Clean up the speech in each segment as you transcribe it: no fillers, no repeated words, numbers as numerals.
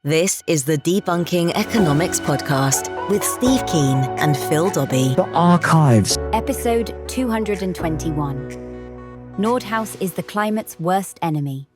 This is the Debunking Economics podcast with Steve Keen and Phil Dobbie. The archives. Episode 221. Nordhaus is the climate's worst enemy.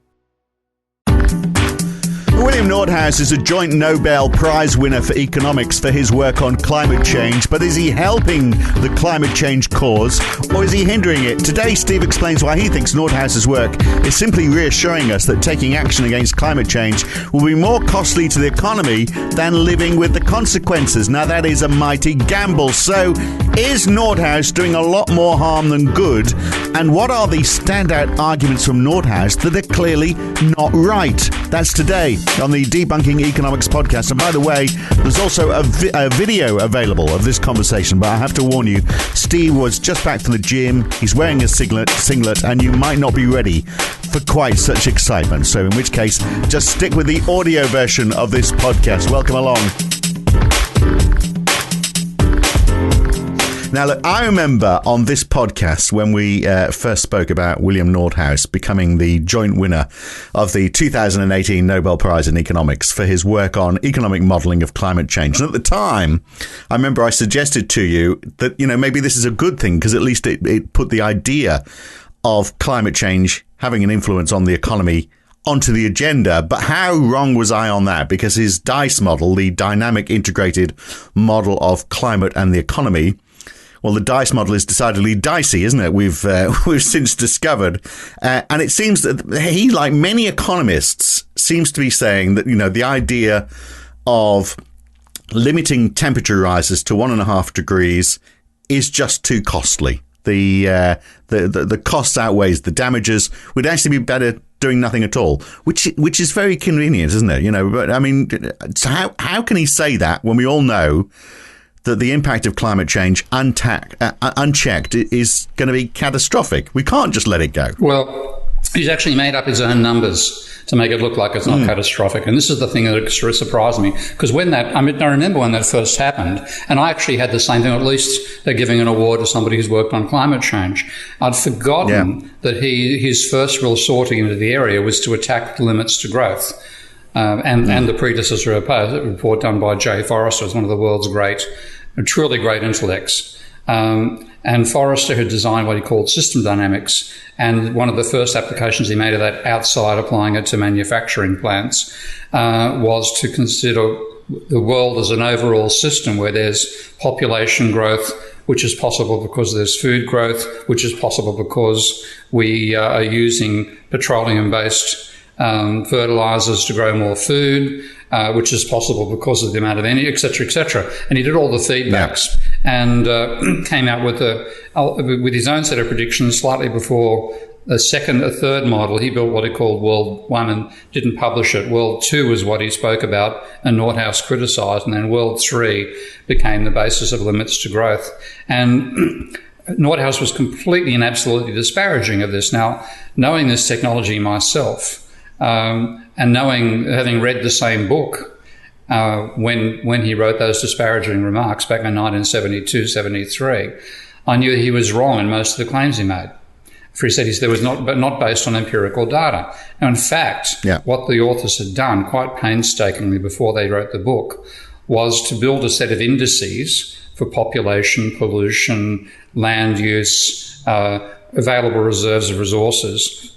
William Nordhaus is a joint Nobel Prize winner for economics for his work on climate change. But is he helping the climate change cause, or is he hindering it? Today, Steve explains why he thinks Nordhaus's work is simply reassuring us that taking action against climate change will be more costly to the economy than living with the consequences. Now, that is a mighty gamble. So, is Nordhaus doing a lot more harm than good? And what are the standout arguments from Nordhaus that are clearly not right? That's today on the Debunking Economics podcast. And by the way, there's also a video available of this conversation, but I have to warn you, Steve was just back from the gym, he's wearing a singlet, and you might not be ready for quite such excitement. So in which case, just stick with the audio version of this podcast. Welcome along. Now, look, I remember on this podcast when we first spoke about William Nordhaus becoming the joint winner of the 2018 Nobel Prize in Economics for his work on economic modelling of climate change. And at the time, I remember I suggested to you that, maybe this is a good thing because at least it put the idea of climate change having an influence on the economy onto the agenda. But how wrong was I on that? Because his DICE model, the dynamic integrated model of climate and the economy, well, the DICE model is decidedly dicey, isn't it? We've since discovered. And it seems that he, like many economists, seems to be saying that, the idea of limiting temperature rises to 1.5 degrees is just too costly. The costs outweighs the damages. Would actually be better doing nothing at all, which is very convenient, isn't it? But I mean, so how can he say that when we all know that the impact of climate change unchecked is going to be catastrophic? We can't just let it go. Well, he's actually made up his own numbers to make it look like it's not catastrophic. And this is the thing that surprised me, because I remember when that first happened, and I actually had the same thing. At least they're giving an award to somebody who's worked on climate change. I'd forgotten that his first real sortie into the area was to attack the limits to growth. And the predecessor report done by Jay Forrester, is one of the world's truly great intellects. And Forrester had designed what he called system dynamics, and one of the first applications he made of that outside applying it to manufacturing plants was to consider the world as an overall system where there's population growth, which is possible because there's food growth, which is possible because we are using petroleum-based fertilizers to grow more food, which is possible because of the amount of energy, et cetera, And he did all the feedbacks and came out with his own set of predictions slightly before a third model. He built what he called World 1 and didn't publish it. World 2 was what he spoke about and Nordhaus criticised, and then World 3 became the basis of limits to growth. And Nordhaus was completely and absolutely disparaging of this. Now, knowing this technology myself, and having read the same book when he wrote those disparaging remarks back in 1972, 73, I knew he was wrong in most of the claims he made. For he said there was not based on empirical data. Now, in fact, what the authors had done quite painstakingly before they wrote the book was to build a set of indices for population, pollution, land use, available reserves of resources,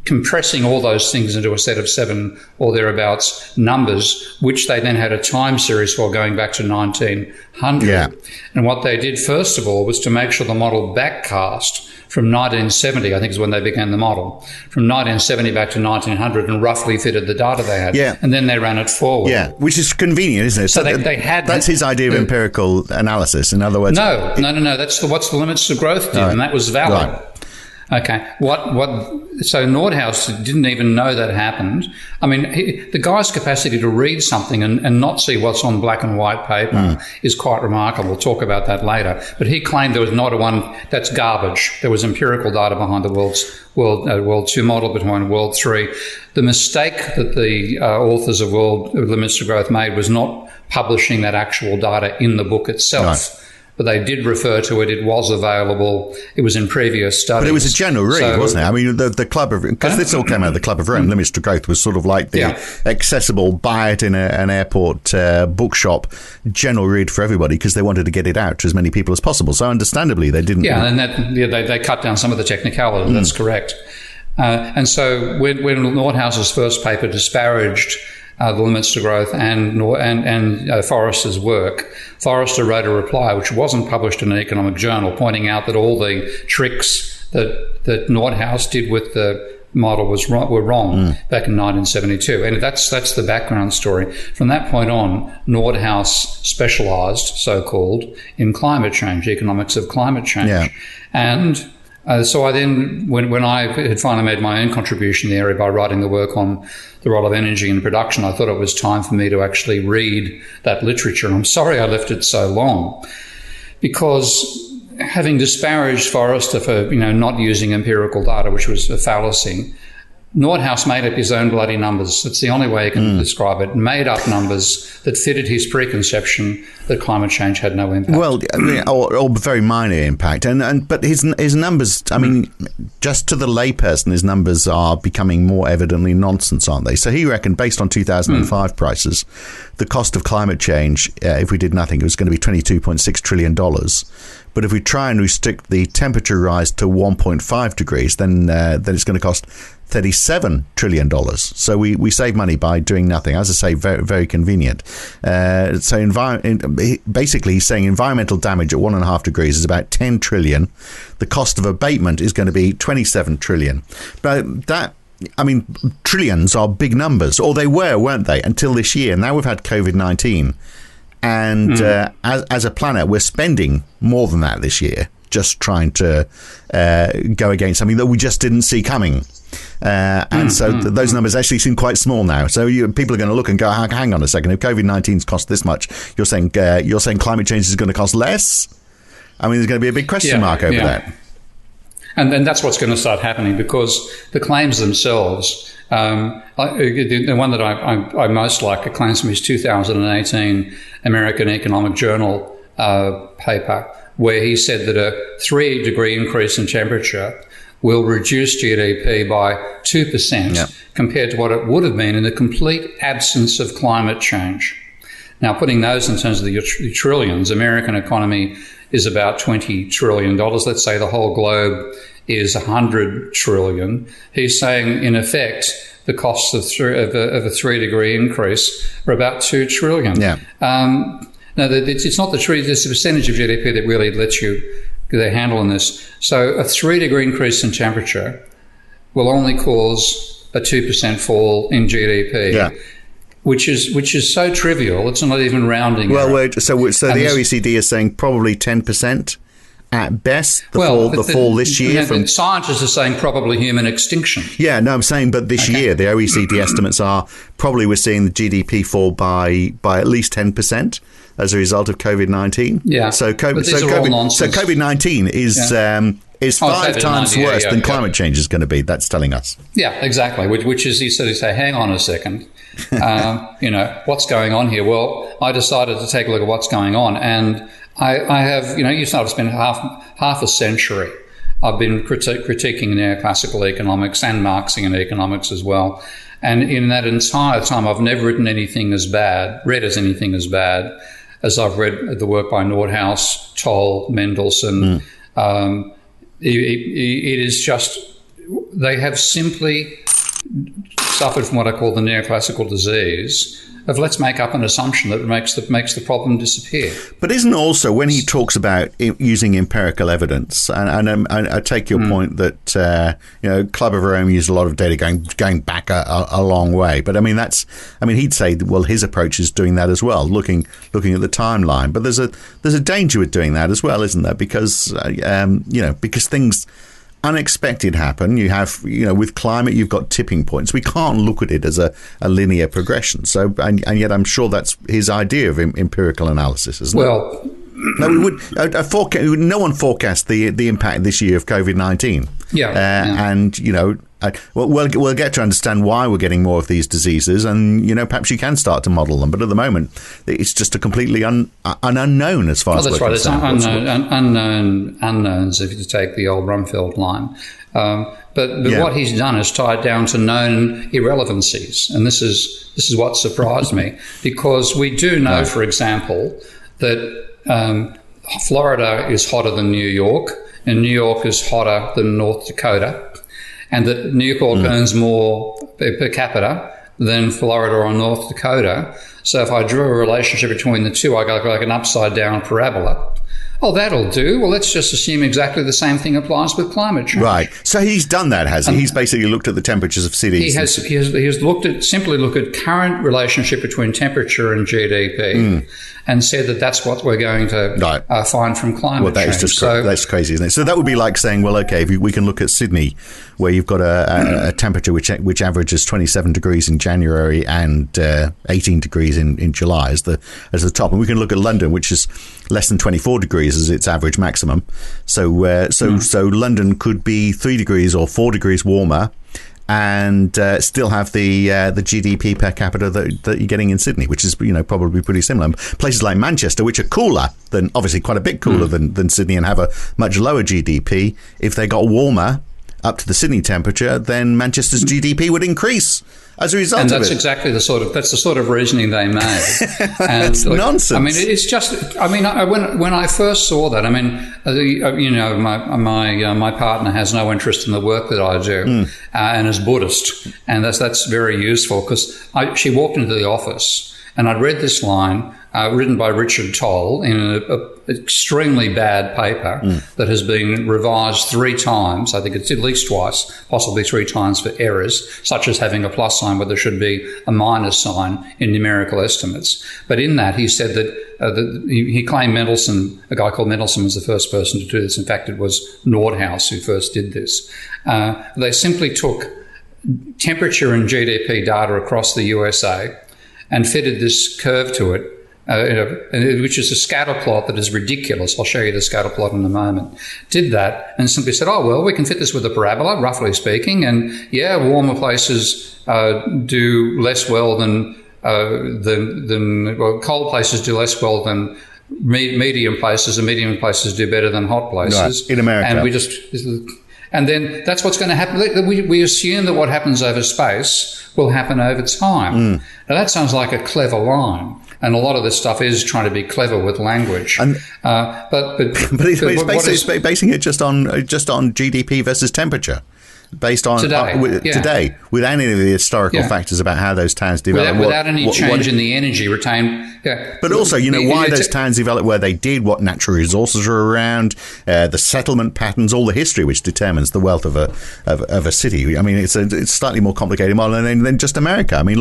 compressing all those things into a set of 7 or thereabouts numbers, which they then had a time series for going back to 1900. And what they did, first of all, was to make sure the model backcast from 1970, I think is when they began the model, from 1970 back to 1900 and roughly fitted the data they had. And then they ran it forward. Which is convenient, isn't it? So they had... That's his idea of empirical analysis, in other words. No. That's what's the limits to growth did, and that was valid. Right. Okay. So Nordhaus didn't even know that happened. I mean, the guy's capacity to read something and not see what's on black and white paper is quite remarkable. We'll talk about that later. But he claimed there was not that's garbage. There was empirical data behind the World 2 model, behind World 3. The mistake that the authors of World Limits to Growth made was not publishing that actual data in the book itself. but they did refer to it. It was available. It was in previous studies. But it was a general read, wasn't it? I mean, the Club of... Because this all came out of the Club of Rome. Limits to Growth was sort of like the accessible, buy it in an airport bookshop, general read for everybody, because they wanted to get it out to as many people as possible. So understandably, they didn't... Yeah, and they cut down some of the technicality. That's correct. And so when Nordhaus's first paper disparaged the limits to growth and Forrester's work, Forrester wrote a reply which wasn't published in an economic journal, pointing out that all the tricks that Nordhaus did with the model were wrong back in 1972. And that's the background story. From that point on, Nordhaus specialised, so-called, in climate change, economics of climate change. Yeah. And so I then, when I had finally made my own contribution in the area by writing the work on the role of energy in production, I thought it was time for me to actually read that literature. And I'm sorry I left it so long, because having disparaged Forrester for not using empirical data, which was a fallacy, Nordhaus made up his own bloody numbers. It's the only way he can describe it. Made up numbers that fitted his preconception that climate change had no impact. Well, or very minor impact. But his numbers, I mean, just to the layperson, his numbers are becoming more evidently nonsense, aren't they? So he reckoned, based on 2005 prices, the cost of climate change, if we did nothing, it was going to be $22.6 trillion. But if we try and restrict the temperature rise to 1.5 degrees, then it's going to cost $37 trillion. So we save money by doing nothing. As I say, very, very convenient. Basically, he's saying environmental damage at 1.5 degrees is about 10 trillion. The cost of abatement is going to be 27 trillion. But trillions are big numbers, or they were, weren't they, until this year. Now we've had COVID-19. And as a planet, we're spending more than that this year, just trying to go against something that we just didn't see coming. Those numbers actually seem quite small now. So people are going to look and go, hang on a second, if COVID-19's cost this much, you're saying climate change is going to cost less? I mean, there's going to be a big question mark over that. And then that's what's going to start happening, because the claims themselves, the one that I most like, it claims from his 2018 American Economic Journal paper, where he said that a 3-degree increase in temperature will reduce GDP by 2% compared to what it would have been in the complete absence of climate change. Now, putting those in terms of the trillions, American economy is about $20 trillion. Let's say the whole globe is $100 trillion. He's saying, in effect, the costs of a 3-degree increase are about $2 trillion. Yeah. Now, it's not it's the percentage of GDP that really lets you get a handle on this. So a 3-degree increase in temperature will only cause a 2% fall in GDP. Yeah. Which is so trivial, it's not even rounding. Well, so the OECD is saying probably 10% at best, the fall this year. Scientists are saying probably human extinction. Yeah, no, I'm saying, but this year, the OECD estimates are probably we're seeing the GDP fall by at least 10% as a result of COVID-19. Yeah, so COVID-19 is 5 times worse than climate change is going to be. That's telling us. Yeah, exactly. Which is, he said, hang on a second. What's going on here? Well, I decided to take a look at what's going on, and I have, I've spent half a century. I've been critiquing neoclassical economics and Marxian economics as well. And in that entire time, I've never read anything as bad as I've read the work by Nordhaus, Toll, Mendelssohn. It is just, they have simply suffered from what I call the neoclassical disease of let's make up an assumption that makes the problem disappear. But isn't also, when he talks about using empirical evidence, and I take your point that Club of Rome used a lot of data going back a long way. But he'd say, well, his approach is doing that as well, looking at the timeline. But there's a danger with doing that as well, isn't there? Because because things unexpected happen. You have, with climate, you've got tipping points. We can't look at it as a linear progression. So, and yet I'm sure that's his idea of empirical analysis, isn't it? Well, No, we would. No one forecast the impact this year of COVID-19. And we'll get to understand why we're getting more of these diseases, and perhaps you can start to model them. But at the moment, it's just a completely unknown as far as we're concerned. That's right. It's unknowns. If you take the old Rumfeld line. But what he's done is tied down to known irrelevancies, and this is what surprised me, because we do know, for example, that Florida is hotter than New York, and New York is hotter than North Dakota, and that New York earns more per capita than Florida or North Dakota. So if I drew a relationship between the two, I got like an upside down parabola. Oh, that'll do. Well, let's just assume exactly the same thing applies with climate change. Right. So he's done that, has he? He's basically looked at the temperatures of cities. He has looked at current relationship between temperature and GDP and said that that's what we're going to find from climate change. Is just that's crazy, isn't it? So that would be like saying, well, okay, if we can look at Sydney, where you've got a temperature which averages 27 degrees in January and 18 degrees in July as the top, and we can look at London, which is less than 24 degrees as its average maximum. So London could be 3 degrees or 4 degrees warmer and still have the GDP per capita that you're getting in Sydney, which is probably pretty similar. Places like Manchester, which are cooler than, obviously quite a bit cooler than Sydney, and have a much lower GDP, if they got warmer up to the Sydney temperature, then Manchester's GDP would increase as a result of it. And that's exactly the sort of reasoning they made. And it's nonsense. I mean, it's just. I mean, when I first saw that, I mean, my partner has no interest in the work that I do, and is Buddhist, and that's very useful, because she walked into the office and I'd read this line written by Richard Toll in an extremely bad paper that has been revised 3 times. I think it's at least twice, possibly 3 times, for errors, such as having a plus sign where there should be a minus sign in numerical estimates. But in that, he said that he claimed Mendelsohn, a guy called Mendelsohn, was the first person to do this. In fact, it was Nordhaus who first did this. They simply took temperature and GDP data across the USA and fitted this curve to it, which is a scatter plot that is ridiculous. I'll show you the scatter plot in a moment. Did that and simply said, oh, well, we can fit this with a parabola, roughly speaking, and warmer places do less well than cold places do less well than medium places, and medium places do better than hot places. Right. In America. And then that's what's going to happen. We assume that what happens over space will happen over time. Now, that sounds like a clever line. And a lot of this stuff is trying to be clever with language. But it's basing it just on GDP versus temperature. Based on today, without any of the historical factors about how those towns developed, without any change in the energy retained. But also, why those towns developed where they did, what natural resources are around, the settlement patterns, all the history which determines the wealth of a city. I mean, it's slightly more complicated model than just America. I mean,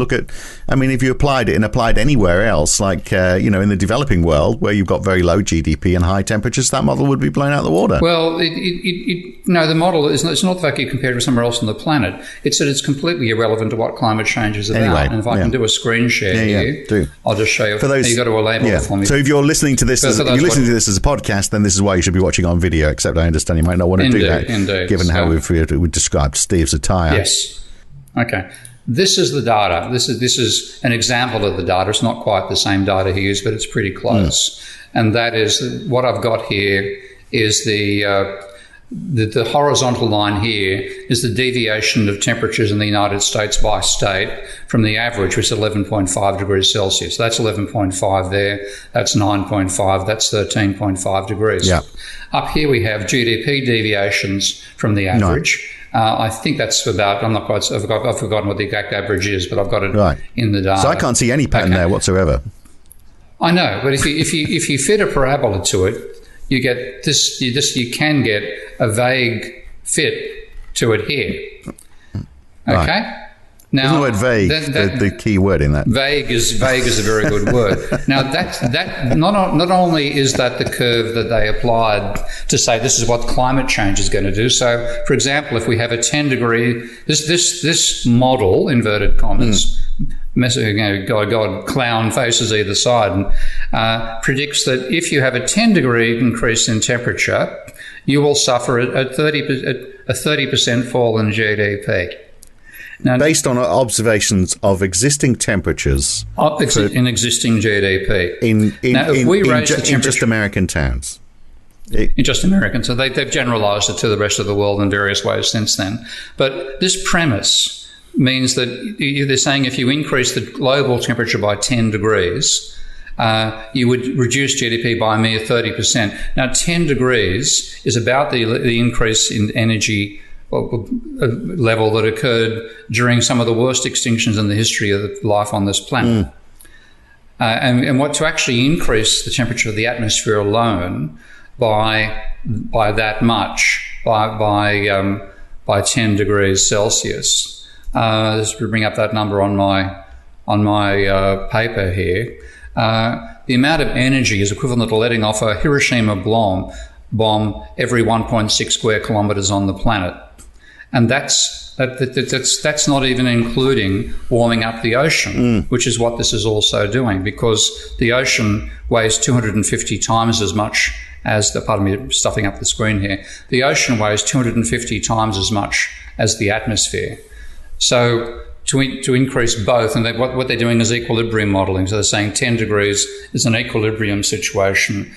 if you applied it and applied anywhere else, like in the developing world where you've got very low GDP and high temperatures, that model would be blown out of the water. Well, the model is it's not the fact you compare it with somewhere else on the planet. It's that it's completely irrelevant to what climate change is about. Anyway, and if I can do a screen share here, I'll just show you. You've got to label it for me. So if you're listening to this, as a podcast, then this is why you should be watching on video. Except I understand you might not want to do that, given how we've described Steve's attire. Yes. Okay. This is the data. This is an example of the data. It's not quite the same data he used, but it's pretty close. And that is what I've got here is the horizontal line here is the deviation of temperatures in the United States by state from the average, which is 11.5 degrees Celsius. That's 11.5 there. That's 9.5. That's 13.5 degrees. Yeah. Up here we have GDP deviations from the average. I think that's about, I've forgotten what the exact average is, but I've got it in the data. So I can't see any pattern there whatsoever. I know, but if you fit a parabola to it, you get this. You can get a vague fit to it here. Okay. Right. Now, isn't the word vague the key word in that? Vague is a very good word. Now that not only is that the curve that they applied to say this is what climate change is going to do. So, for example, if we have a 10 degree, this model, inverted commas, God, clown faces either side, and predicts that if you have a 10-degree increase in temperature, you will suffer a 30% fall in GDP. Now, based on observations of existing temperatures in existing GDP, in just American towns. In just American. So they've generalised it to the rest of the world in various ways since then. But this premise means that they're saying if you increase the global temperature by 10 degrees, you would reduce GDP by a mere 30%. Now, 10 degrees is about the increase in energy level that occurred during some of the worst extinctions in the history of life on this planet. And what to actually increase the temperature of the atmosphere alone by that much, by 10 degrees Celsius. Just to bring up that number on my paper here. The amount of energy is equivalent to letting off a Hiroshima bomb every 1.6 square kilometres on the planet. And that's not even including warming up the ocean, which is what this is also doing, because the ocean weighs 250 times as much as pardon me, stuffing up the screen here. The ocean weighs 250 times as much as the atmosphere. So to increase both, and what they're doing is equilibrium modelling. So they're saying 10 degrees is an equilibrium situation.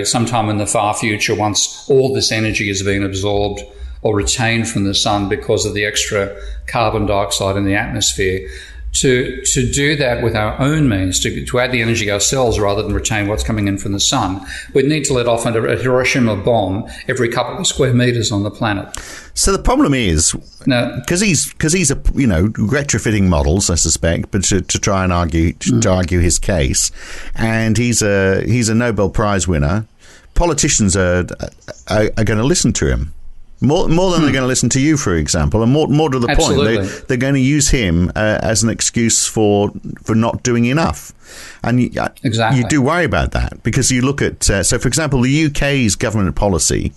Sometime in the far future, once all this energy has been absorbed or retained from the sun because of the extra carbon dioxide in the atmosphere, to do that with our own means, to add the energy ourselves rather than retain what's coming in from the sun, we'd need to let off a Hiroshima bomb every couple of square metres on the planet. So the problem is, because he's retrofitting models, I suspect, but to try and argue his case, and he's a Nobel Prize winner, politicians are going to listen to him. More than they're going to listen to you, for example, and more to the point, they're going to use him as an excuse for not doing enough. And you do worry about that, because you look at, so for example, the UK's government policy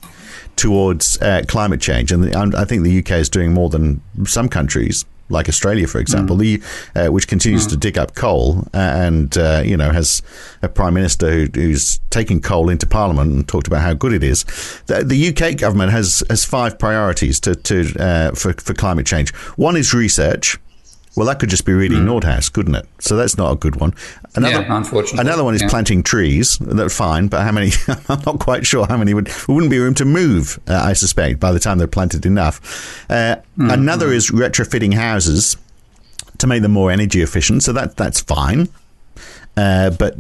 towards climate change, and I think the UK is doing more than some countries, like Australia, for example, which continues to dig up coal and has a prime minister who's taken coal into Parliament and talked about how good it is. The UK government has 5 priorities for climate change. One is research. Well, that could just be reading Nordhaus, couldn't it? So that's not a good one. Unfortunately. Another one is planting trees. That's fine, but how many? I'm not quite sure how many wouldn't be room to move, I suspect, by the time they're planted enough. Another is retrofitting houses to make them more energy efficient. So that's fine. But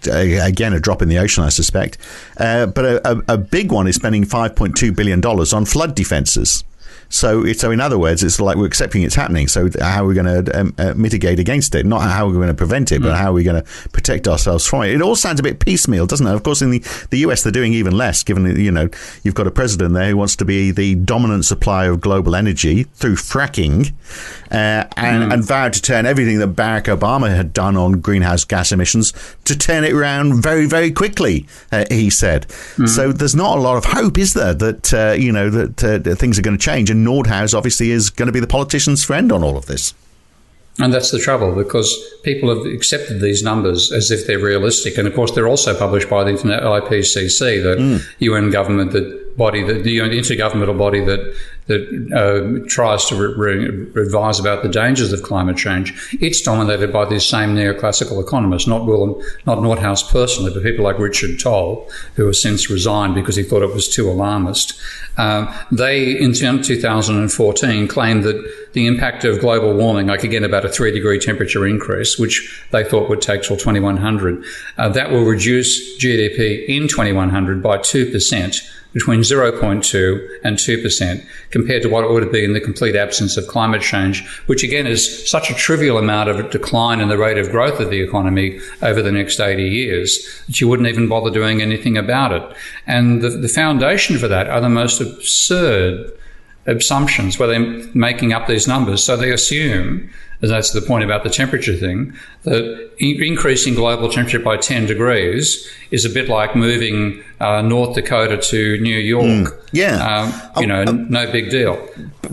again, a drop in the ocean, I suspect. But a big one is spending $5.2 billion on flood defences. So in other words, it's like we're accepting it's happening. So how are we going to mitigate against it? Not how we're going to prevent it, but how are we going to protect ourselves from it? It all sounds a bit piecemeal, doesn't it? Of course, in the US, they're doing even less, given that, you've got a president there who wants to be the dominant supplier of global energy through fracking, and vowed to turn everything that Barack Obama had done on greenhouse gas emissions to turn it around very, very quickly, he said. So there's not a lot of hope, is there, that things are going to change? And Nordhaus obviously is going to be the politician's friend on all of this. And that's the trouble, because people have accepted these numbers as if they're realistic. And of course, they're also published by the IPCC, the UN government body, the intergovernmental body that tries to advise about the dangers of climate change. It's dominated by these same neoclassical economists, not Nordhaus personally, but people like Richard Toll, who has since resigned because he thought it was too alarmist. They, in 2014, claimed that the impact of global warming, like again about a 3-degree temperature increase, which they thought would take till 2100, that will reduce GDP in 2100 by 2%, between 0.2 and 2%, compared to what it would have been in the complete absence of climate change, which again is such a trivial amount of a decline in the rate of growth of the economy over the next 80 years that you wouldn't even bother doing anything about it. And the foundation for that are the most absurd assumptions where they're making up these numbers. So they assume and that's the point about the temperature thing, that increasing global temperature by 10 degrees is a bit like moving North Dakota to New York. No big deal.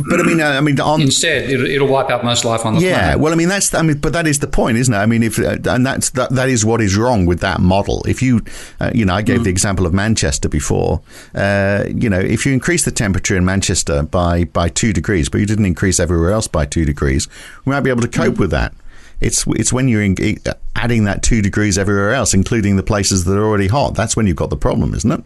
But I mean, instead, it'll wipe out most life on the planet. Yeah, well, I mean, but that is the point, isn't it? I mean, that is what is wrong with that model. If you, I gave the example of Manchester before. If you increase the temperature in Manchester by 2 degrees, but you didn't increase everywhere else by 2 degrees, we might be able to cope with that. It's when you're adding that 2 degrees everywhere else, including the places that are already hot. That's when you've got the problem, isn't it?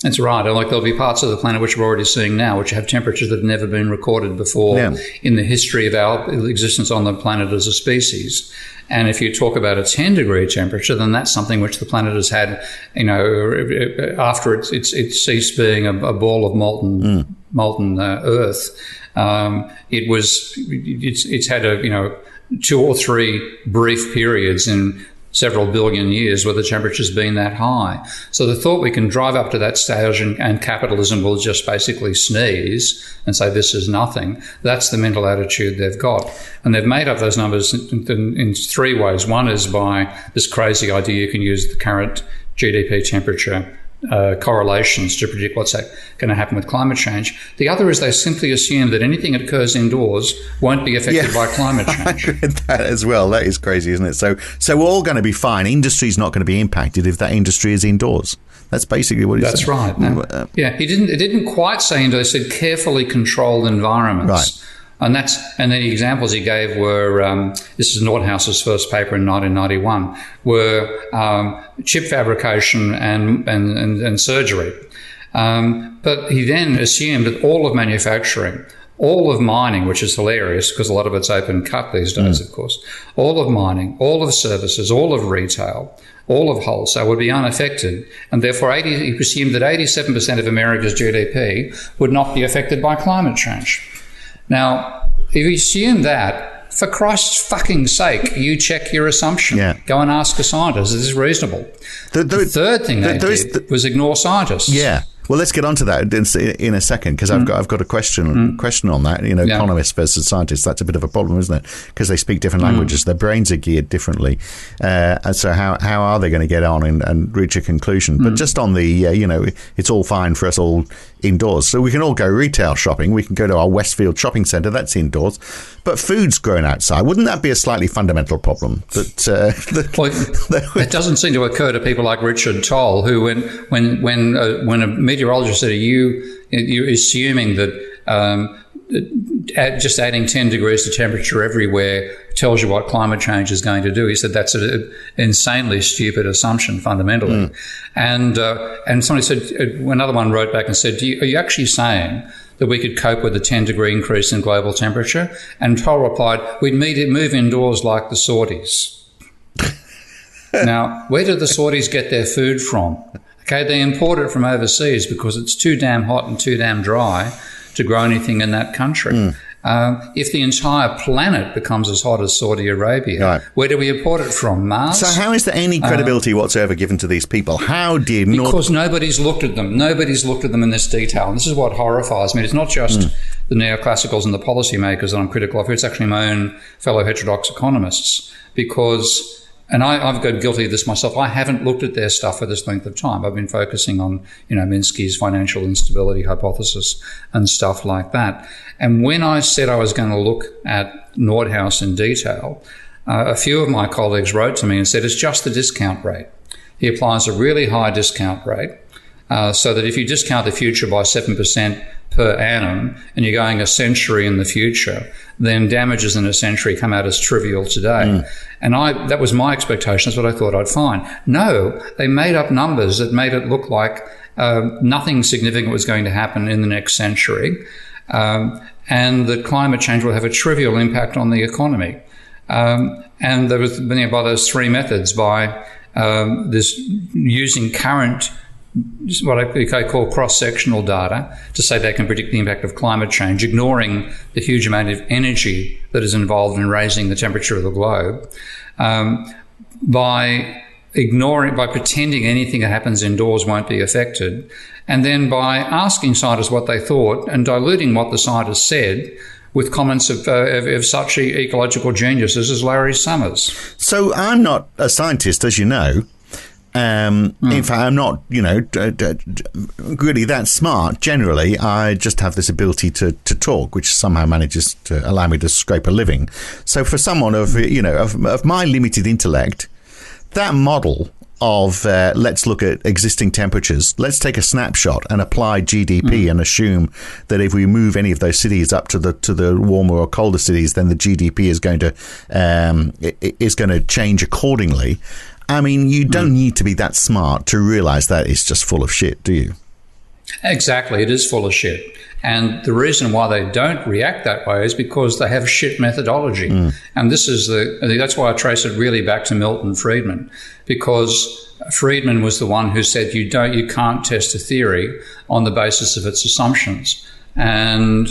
That's right. Like there'll be parts of the planet which we're already seeing now, which have temperatures that have never been recorded before in the history of our existence on the planet as a species. And if you talk about a 10-degree temperature, then that's something which the planet has had, after it ceased being a ball of molten Earth. It's had 2 or 3 brief periods in several billion years where the temperature's been that high. So the thought we can drive up to that stage and capitalism will just basically sneeze and say this is nothing, that's the mental attitude they've got. And they've made up those numbers in 3 ways. One is by this crazy idea you can use the current GDP temperature correlations to predict what's going to happen with climate change. The other is they simply assume that anything that occurs indoors won't be affected by climate change. I read that as well. That is crazy, isn't it? So we're all going to be fine. Industry's not going to be impacted if that industry is indoors. That's basically what he said. That's right. It didn't quite say indoors. It said carefully controlled environments. Right. And the examples he gave were, this is Nordhaus's first paper in 1991, were chip fabrication and surgery. But he then assumed that all of manufacturing, all of mining, which is hilarious because a lot of it's open cut these days, of course, all of mining, all of services, all of retail, all of wholesale would be unaffected. And therefore, he assumed that 87% of America's GDP would not be affected by climate change. Now, if you assume that, for Christ's fucking sake, you check your assumption. Yeah. Go and ask a scientist. Is this reasonable? The third thing they did was ignore scientists. Yeah. Well, let's get onto that in a second because I've got a question on that. Economists versus scientists. That's a bit of a problem, isn't it? Because they speak different languages. Their brains are geared differently. And so how are they going to get on and reach a conclusion? But just on the, it's all fine for us all indoors. So we can all go retail shopping. We can go to our Westfield shopping centre. That's indoors. But food's grown outside. Wouldn't that be a slightly fundamental problem? It doesn't seem to occur to people like Richard Toll, who when a meteorologist said, "Are you assuming that just adding 10 degrees to temperature everywhere tells you what climate change is going to do?" He said that's an insanely stupid assumption fundamentally. And somebody said, another one wrote back and said, are you actually saying that we could cope with a 10-degree increase in global temperature? And Toll replied, we'd move indoors like the Saudis. Now, where do the Saudis get their food from? Okay, they import it from overseas because it's too damn hot and too damn dry to grow anything in that country. If the entire planet becomes as hot as Saudi Arabia, where do we import it from? Mars? So how is there any credibility whatsoever given to these people? Because nobody's looked at them. Nobody's looked at them in this detail. And this is what horrifies me. It's not just the neoclassicals and the policymakers that I'm critical of. It's actually my own fellow heterodox economists because... And I've got guilty of this myself. I haven't looked at their stuff for this length of time. I've been focusing on, Minsky's financial instability hypothesis and stuff like that. And when I said I was going to look at Nordhaus in detail, a few of my colleagues wrote to me and said, it's just the discount rate. He applies a really high discount rate so that if you discount the future by 7% per annum and you're going a century in the future, then damages in a century come out as trivial today. And that was my expectation. That's what I thought I'd find. No, they made up numbers that made it look like nothing significant was going to happen in the next century and that climate change will have a trivial impact on the economy. And there was, by those 3 methods, by this using current what I call cross-sectional data to say they can predict the impact of climate change, ignoring the huge amount of energy that is involved in raising the temperature of the globe, by pretending anything that happens indoors won't be affected, and then by asking scientists what they thought and diluting what the scientists said with comments of such ecological geniuses as Larry Summers. So I'm not a scientist, as you know. In fact, I'm not, really that smart. Generally, I just have this ability to talk, which somehow manages to allow me to scrape a living. So for someone of my limited intellect, that model of let's look at existing temperatures, let's take a snapshot and apply GDP and assume that if we move any of those cities up to the warmer or colder cities, then the GDP is going to change accordingly. I mean, you don't need to be that smart to realize that it's just full of shit, do you? Exactly, it is full of shit. And the reason why they don't react that way is because they have shit methodology. And that's why I trace it really back to Milton Friedman, because Friedman was the one who said you can't test a theory on the basis of its assumptions. And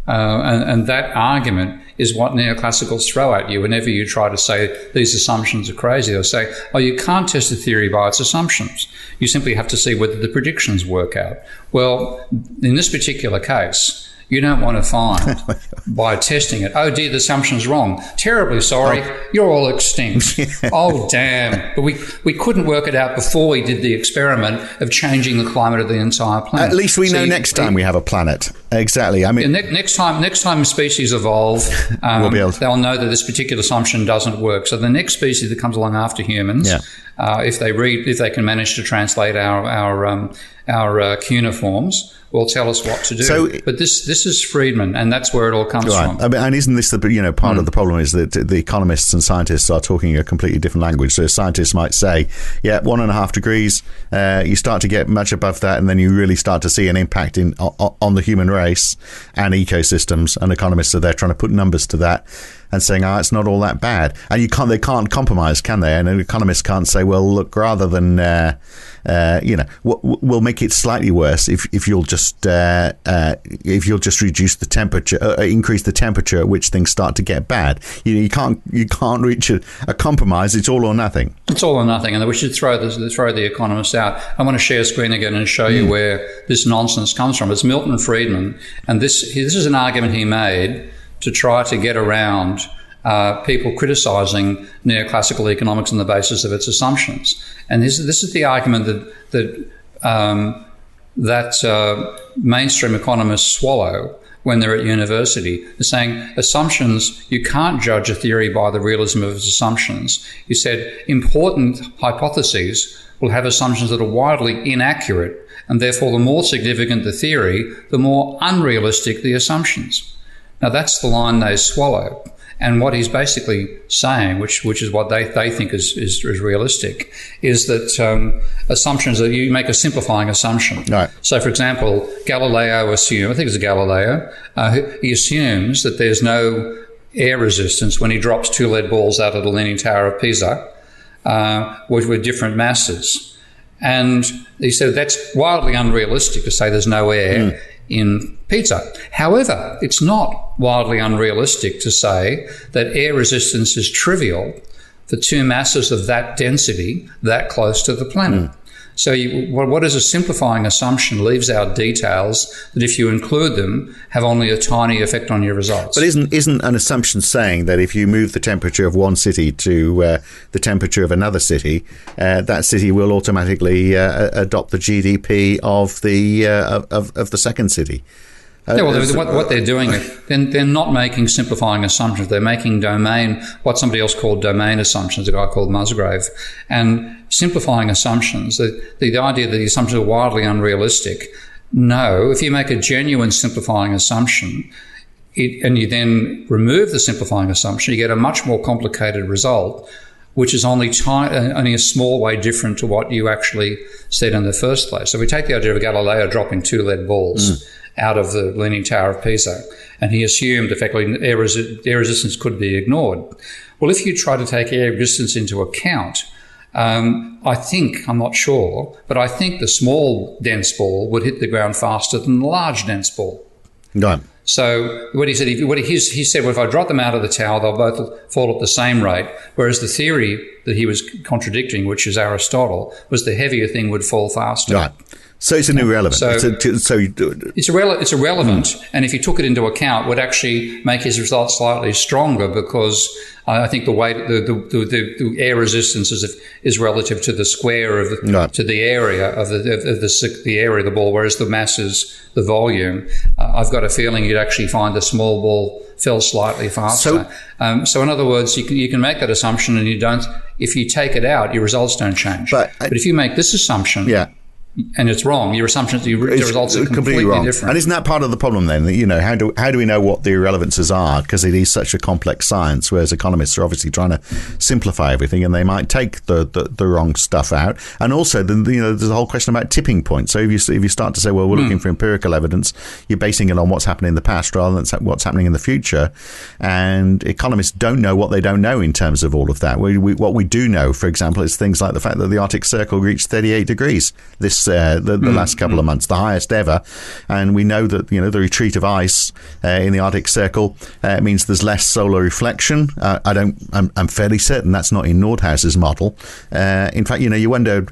that argument is what neoclassicals throw at you whenever you try to say these assumptions are crazy. They'll say, oh, you can't test a theory by its assumptions. You simply have to see whether the predictions work out. Well, in this particular case, you don't want to find by testing it, oh dear, the assumption's wrong. Terribly sorry, you're all extinct. Oh, damn. But we couldn't work it out before we did the experiment of changing the climate of the entire planet. At least we know next time we have a planet. Exactly. I mean, next time species evolve, they'll know that this particular assumption doesn't work. So the next species that comes along after humans, if they can manage to translate our cuneiforms, will tell us what to do. So, but this is Friedman, and that's where it all comes from. I mean, and isn't this the part of the problem is that the economists and scientists are talking a completely different language. So scientists might say, 1.5 degrees, you start to get much above that, and then you really start to see an impact on the human race and ecosystems. And economists are there trying to put numbers to that and saying, it's not all that bad. And they can't compromise, can they? And economists can't say, well, look, rather than we'll make it slightly worse if you'll just reduce the temperature, increase the temperature at which things start to get bad. You can't reach a compromise. It's all or nothing. It's all or nothing, and we should throw the economists out. I want to share screen again and show you where this nonsense comes from. It's Milton Friedman, and this is an argument he made to try to get around people criticising neoclassical economics on the basis of its assumptions. And this is the argument that mainstream economists swallow when they're at university. They're saying assumptions, you can't judge a theory by the realism of its assumptions. He said important hypotheses will have assumptions that are wildly inaccurate, and therefore the more significant the theory, the more unrealistic the assumptions. Now, that's the line they swallow. And what he's basically saying, which is what they think is realistic, is that assumptions that you make a simplifying assumption. Right. So, for example, Galileo assumed, I think it's Galileo, he assumes that there's no air resistance when he drops 2 lead balls out of the Leaning Tower of Pisa with different masses. And he said that's wildly unrealistic to say there's no air in Pisa. However, it's not wildly unrealistic to say that air resistance is trivial for 2 masses of that density that close to the planet. So what is a simplifying assumption leaves out details that, if you include them, have only a tiny effect on your results. But isn't an assumption saying that if you move the temperature of one city to the temperature of another city, that city will automatically adopt the GDP of the second city? What they're doing, they're not making simplifying assumptions. They're making what somebody else called domain assumptions, a guy called Musgrave. And simplifying assumptions, the idea that the assumptions are wildly unrealistic. No, if you make a genuine simplifying assumption, and you then remove the simplifying assumption, you get a much more complicated result, which is only a small way different to what you actually said in the first place. So we take the idea of Galileo dropping 2 lead balls out of the Leaning Tower of Pisa, and he assumed effectively air resistance could be ignored. Well, if you try to take air resistance into account, I'm not sure, but I think the small dense ball would hit the ground faster than the large dense ball. No. So what he said, he said, well, if I drop them out of the tower, they'll both fall at the same rate, whereas the theory that he was contradicting, which is Aristotle, was the heavier thing would fall faster. Right. So it's an irrelevant. So it's irrelevant, and if you took it into account, would actually make his results slightly stronger, because I think the weight, the air resistance is relative to the square of to the area of the area of the ball, whereas the mass is the volume. I've got a feeling you'd actually find the small ball fell slightly faster. So in other words, you can make that assumption, and you don't. If you take it out, your results don't change. But if you make this assumption, and it's wrong, your assumptions, the results are completely wrong. Different. And isn't that part of the problem then? How do we know what the irrelevances are? Because it is such a complex science, whereas economists are obviously trying to simplify everything, and they might take the wrong stuff out. And also, there's a whole question about tipping points. So if you start to say, well, we're looking for empirical evidence, you're basing it on what's happening in the past rather than what's happening in the future. And economists don't know what they don't know in terms of all of that. What we do know, for example, is things like the fact that the Arctic Circle reached 38 degrees the last couple of months, the highest ever. And we know that the retreat of ice in the Arctic Circle means there's less solar reflection. I'm fairly certain that's not in Nordhaus's model. In fact, you wonder,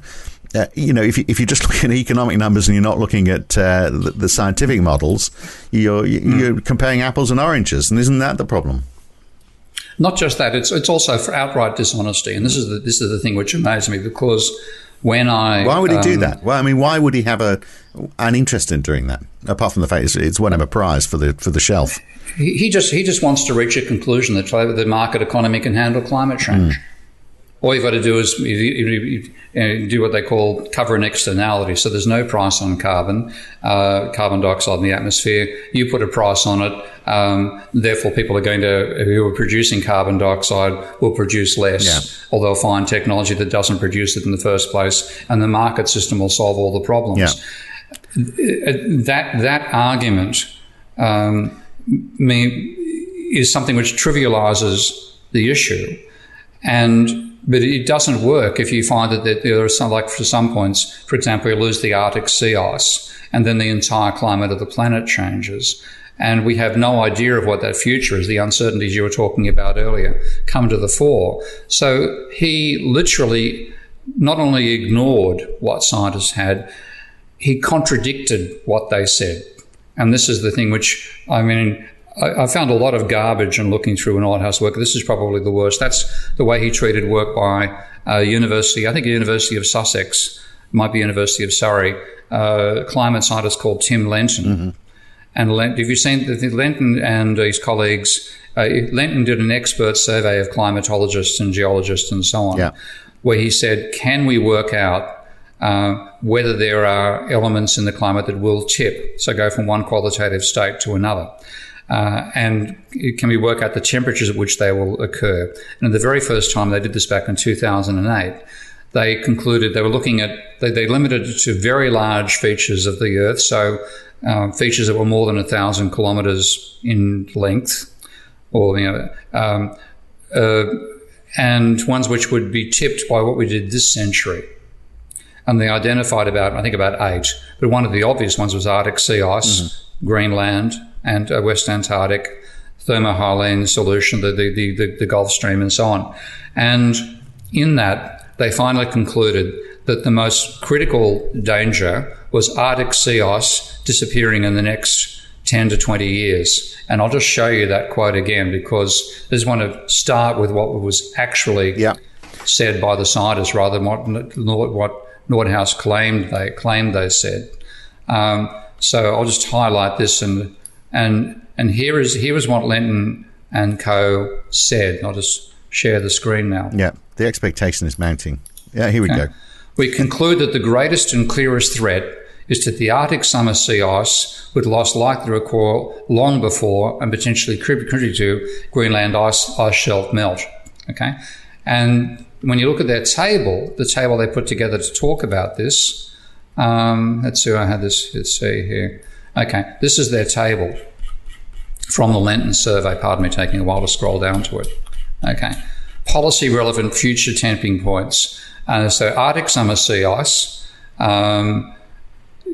if you just look at economic numbers and you're not looking at the scientific models, you're comparing apples and oranges, and isn't that the problem? Not just that; it's also for outright dishonesty, and this is the thing which amazed me, because why would he do that? Well, I mean, why would he have an interest in doing that? Apart from the fact it's won him a prize for the shelf. He just wants to reach a conclusion that the market economy can handle climate change. All you've got to do is do what they call cover an externality. So there's no price on carbon dioxide in the atmosphere. You put a price on it. Therefore, people who are producing carbon dioxide will produce less, or they'll find technology that doesn't produce it in the first place, and the market system will solve all the problems. That argument is something which trivializes the issue, but it doesn't work if you find that there are some, like for some points, for example, you lose the Arctic sea ice, and then the entire climate of the planet changes. And we have no idea of what that future is. The uncertainties you were talking about earlier come to the fore. So he literally not only ignored what scientists had, he contradicted what they said. And this is the thing which, I found a lot of garbage in looking through Nordhaus work. This is probably the worst. That's the way he treated work by a university, I think the University of Sussex, might be University of Surrey, climate scientist called Tim Lenton. Mm-hmm. And have you seen Lenton and his colleagues? Lenton did an expert survey of climatologists and geologists and so on, where he said, can we work out whether there are elements in the climate that will tip, so go from one qualitative state to another? And can we work out the temperatures at which they will occur? And the very first time they did this back in 2008, they concluded they were looking at, they limited it to very large features of the Earth, so features that were more than 1,000 kilometres in length, or and ones which would be tipped by what we did this century. And they identified about 8. But one of the obvious ones was Arctic sea ice, Greenland, and West Antarctic, thermohaline solution, the Gulf Stream, and so on. And in that, they finally concluded that the most critical danger was Arctic sea ice disappearing in the next 10 to 20 years. And I'll just show you that quote again, because I just want to start with what was actually said by the scientists rather than what Nordhaus claimed they said. So I'll just highlight this, and here is what Lenton and co said. I'll just share the screen now. Yeah, the expectation is mounting. Yeah, here we go. We conclude that the greatest and clearest threat is that the Arctic summer sea ice, with loss likely to occur long before and potentially contribute to Greenland ice shelf melt. Okay, and when you look at their table, the table they put together to talk about this, let's see, I had this, let's see here. Okay, this is their table from the Lenton survey, pardon me, taking a while to scroll down to it. Okay, policy relevant future tipping points. So Arctic summer sea ice,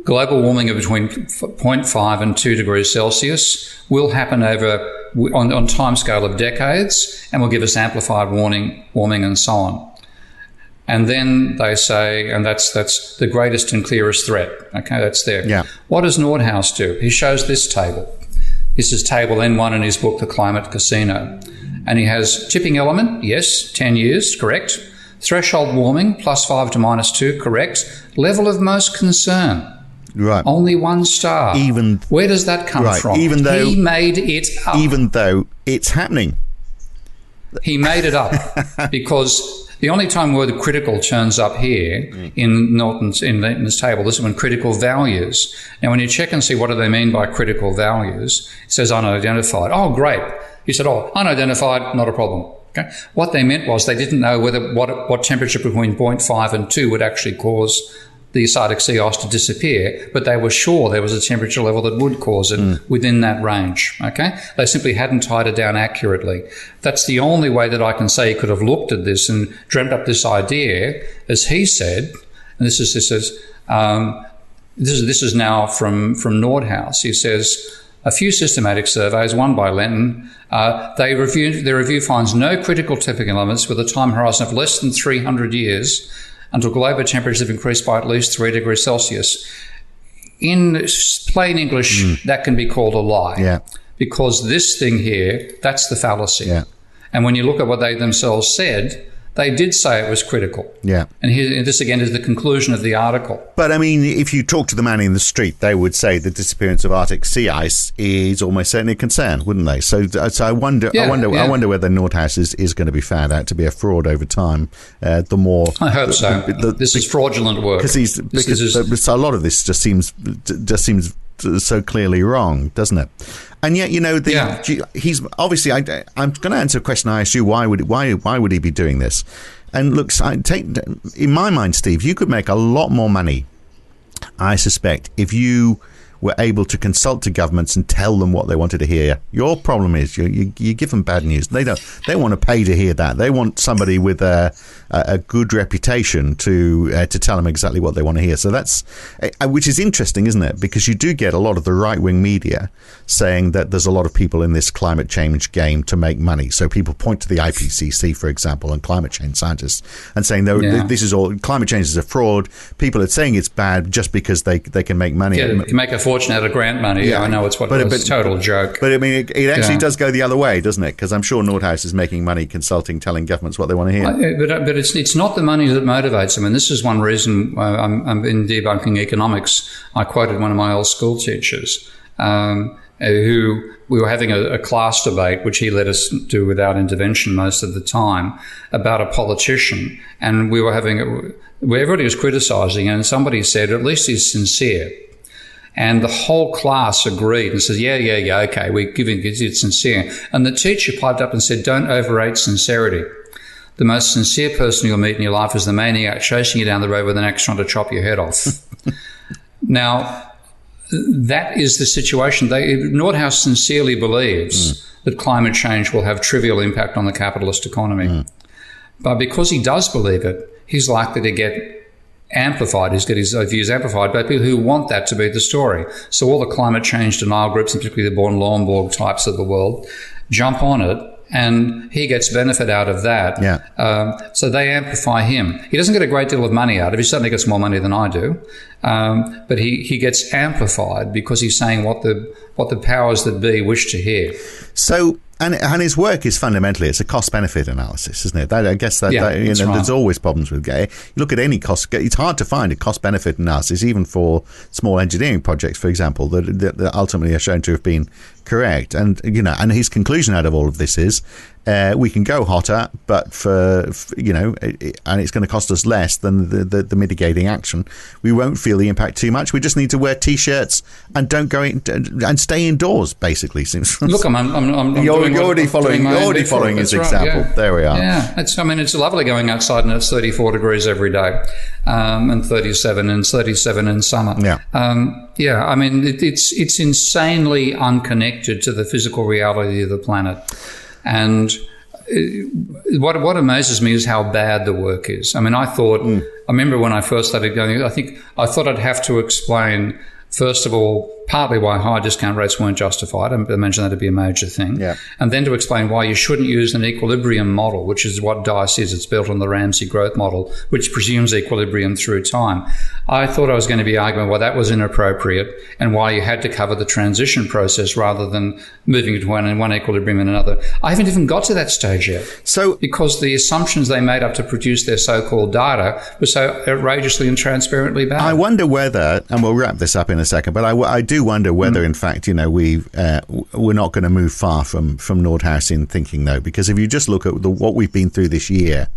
global warming of between 0.5 and 2 degrees Celsius will happen on time scale of decades and will give us amplified warming and so on. And then they say, and that's the greatest and clearest threat. Okay, that's there. Yeah. What does Nordhaus do? He shows this table. This is table N1 in his book, The Climate Casino. And he has tipping element, yes, 10 years, correct. Threshold warming, +5 to -2, correct. Level of most concern, right. Only 1 star. Where does that come from? Even though he made it up. Even though it's happening. He made it up because the only time word critical turns up here in Norton's in this table, this is when critical values. Now, when you check and see what do they mean by critical values, it says unidentified. Oh, great. He said, oh, unidentified, not a problem. Okay. What they meant was they didn't know what temperature between 0.5 and 2 would actually cause the Arctic sea ice to disappear, but they were sure there was a temperature level that would cause it within that range. Okay, they simply hadn't tied it down accurately. That's the only way that I can say he could have looked at this and dreamt up this idea, as he said. And this is now from Nordhaus. He says, a few systematic surveys, one by Lenton, their review finds no critical tipping elements with a time horizon of less than 300 years until global temperatures have increased by at least 3 degrees Celsius. In plain English, that can be called a lie. Because this thing here, that's the fallacy. And when you look at what they themselves said, they did say it was critical. And this again is the conclusion of the article. But I mean, if you talk to the man in the street, they would say the disappearance of Arctic sea ice is almost certainly a concern, wouldn't they? So I wonder whether Nordhaus is going to be found out to be a fraud over time. The more I hope so. This is fraudulent work because a lot of this just seems so clearly wrong, doesn't it? And yet, he's obviously. I'm going to answer a question I asked you. Why would he be doing this? And look, in my mind, Steve, you could make a lot more money, I suspect, if you were able to consult to governments and tell them what they wanted to hear. Your problem is you give them bad news. They want to pay to hear that. They want somebody with a good reputation to tell them exactly what they want to hear. So that's which is interesting, isn't it? Because you do get a lot of the right-wing media saying that there's a lot of people in this climate change game to make money. So people point to the IPCC, for example, and climate change scientists and saying this is all climate change is a fraud. People are saying it's bad just because they can make money. Yeah, can make a fortune out of grant money. I know it's a total joke. But I mean, it actually does go the other way, doesn't it? Because I'm sure Nordhaus is making money consulting, telling governments what they want to hear. But it's not the money that motivates them. And this is one reason I'm in Debunking Economics. I quoted one of my old school teachers who we were having a class debate, which he let us do without intervention most of the time, about a politician. And we were where everybody was criticising, and somebody said, at least he's sincere. And the whole class agreed and said, yeah, okay, we're giving it sincere. And the teacher piped up and said, don't overrate sincerity. The most sincere person you'll meet in your life is the maniac chasing you down the road with an axe trying to chop your head off. Now, that is the situation. Nordhaus sincerely believes that climate change will have trivial impact on the capitalist economy. But because he does believe it, he's likely to get amplified. He's got his views amplified by people who want that to be the story. So all the climate change denial groups, and particularly the Born Lomborg types of the world, jump on it, and he gets benefit out of that. So they amplify him. He doesn't get a great deal of money out of it. He certainly gets more money than I do. But he gets amplified because he's saying what the powers that be wish to hear. So, and his work is fundamentally, it's a cost-benefit analysis, isn't it? There's always problems with it. You look at any cost, it's hard to find a cost-benefit analysis, even for small engineering projects, for example, that ultimately are shown to have been correct. And his conclusion out of all of this is we can go hotter, but and it's going to cost us less than the mitigating action. We won't feel the impact too much. We just need to wear t-shirts and don't go in, and stay indoors. Basically, seems. Look, you're already following his example. Right, there we are. Yeah, it's lovely going outside and it's 34 degrees every day, and 37 in summer. I mean, it's insanely unconnected to the physical reality of the planet. And what amazes me is how bad the work is. I mean, I remember when I first started going, I thought I'd have to explain, first of all, partly why high discount rates weren't justified. I mentioned that to be a major thing. Yeah. And then to explain why you shouldn't use an equilibrium model, which is what DICE is. It's built on the Ramsey growth model, which presumes equilibrium through time. I thought I was going to be arguing why that was inappropriate and why you had to cover the transition process rather than moving between one equilibrium and another. I haven't even got to that stage yet. So, because the assumptions they made up to produce their so-called data were so outrageously and transparently bad. I wonder whether, and we'll wrap this up in a second, but I do wonder whether, in fact, we're not going to move far from Nordhaus in thinking, though, because if you just look at what we've been through this year,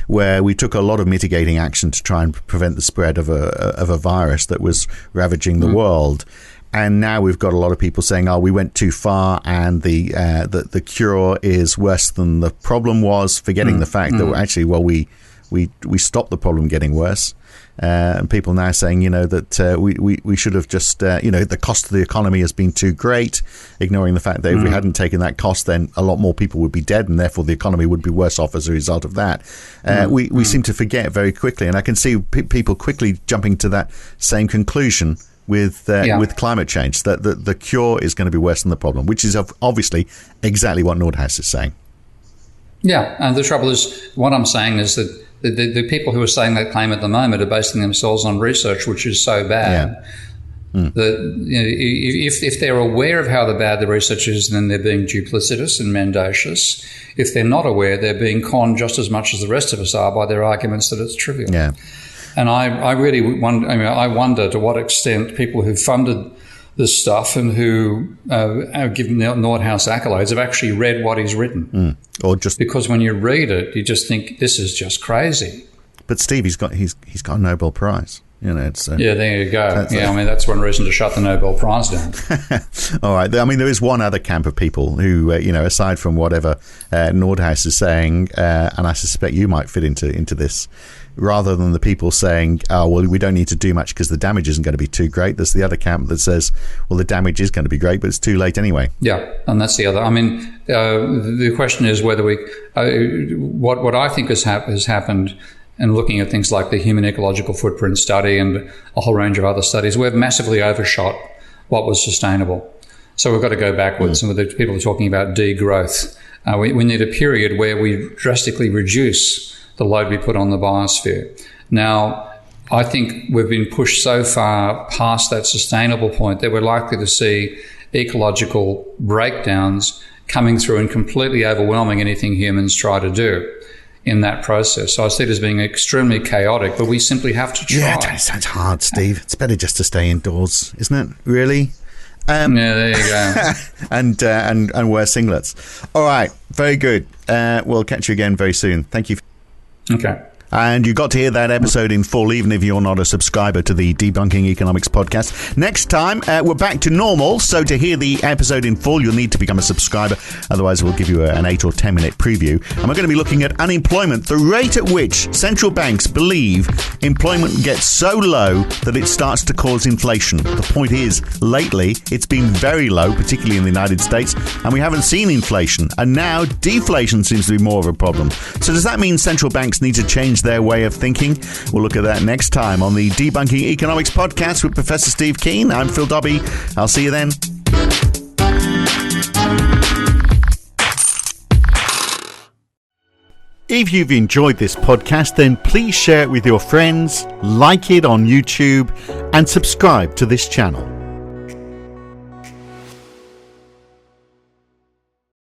where we took a lot of mitigating action to try and prevent the spread of a virus that was ravaging the world. And now we've got a lot of people saying, we went too far and the cure is worse than the problem was, forgetting the fact that actually, we stopped the problem getting worse. And people now saying, that we should have just, the cost of the economy has been too great, ignoring the fact that if we hadn't taken that cost, then a lot more people would be dead and therefore the economy would be worse off as a result of that. We seem to forget very quickly. And I can see people quickly jumping to that same conclusion with climate change, that the cure is going to be worse than the problem, which is obviously exactly what Nordhaus is saying. Yeah, and the trouble is, what I'm saying is that the people who are saying that claim at the moment are basing themselves on research which is so bad that if they're aware of how bad the research is, then they're being duplicitous and mendacious. If they're not aware, they're being conned just as much as the rest of us are by their arguments that it's trivial. Yeah. And I really wonder, I wonder to what extent people who funded this stuff and who give Nordhaus accolades have actually read what he's written. Or just because when you read it, you just think this is just crazy. But Steve, he's got a Nobel Prize. There you go. That's one reason to shut the Nobel Prize down. All right. There is one other camp of people who, aside from whatever Nordhaus is saying, and I suspect you might fit into this, rather than the people saying, we don't need to do much because the damage isn't going to be too great. There's the other camp that says, the damage is going to be great, but it's too late anyway. Yeah, and that's the other. The question is whether what I think has happened. And looking at things like the Human Ecological Footprint Study and a whole range of other studies, we've massively overshot what was sustainable. So we've got to go backwards. And the people are talking about degrowth. We need a period where we drastically reduce the load we put on the biosphere. Now, I think we've been pushed so far past that sustainable point that we're likely to see ecological breakdowns coming through and completely overwhelming anything humans try to do in that process. So I see it as being extremely chaotic, but we simply have to try. Yeah, it sounds hard, Steve. It's better just to stay indoors, isn't it? Really? There you go. and wear singlets. All right, very good. We'll catch you again very soon. Thank you. Okay. And you got to hear that episode in full, even if you're not a subscriber to the Debunking Economics podcast. Next time, we're back to normal. So to hear the episode in full, you'll need to become a subscriber. Otherwise, we'll give you an 8 or 10 minute preview. And we're going to be looking at unemployment, the rate at which central banks believe employment gets so low that it starts to cause inflation. The point is, lately, it's been very low, particularly in the United States, and we haven't seen inflation. And now deflation seems to be more of a problem. So does that mean central banks need to change their way of thinking? We'll look at that next time on the Debunking Economics podcast with Professor Steve Keen. I'm Phil Dobbie. I'll see you then. If you've enjoyed this podcast, then please share it with your friends, like it on YouTube, and subscribe to this channel.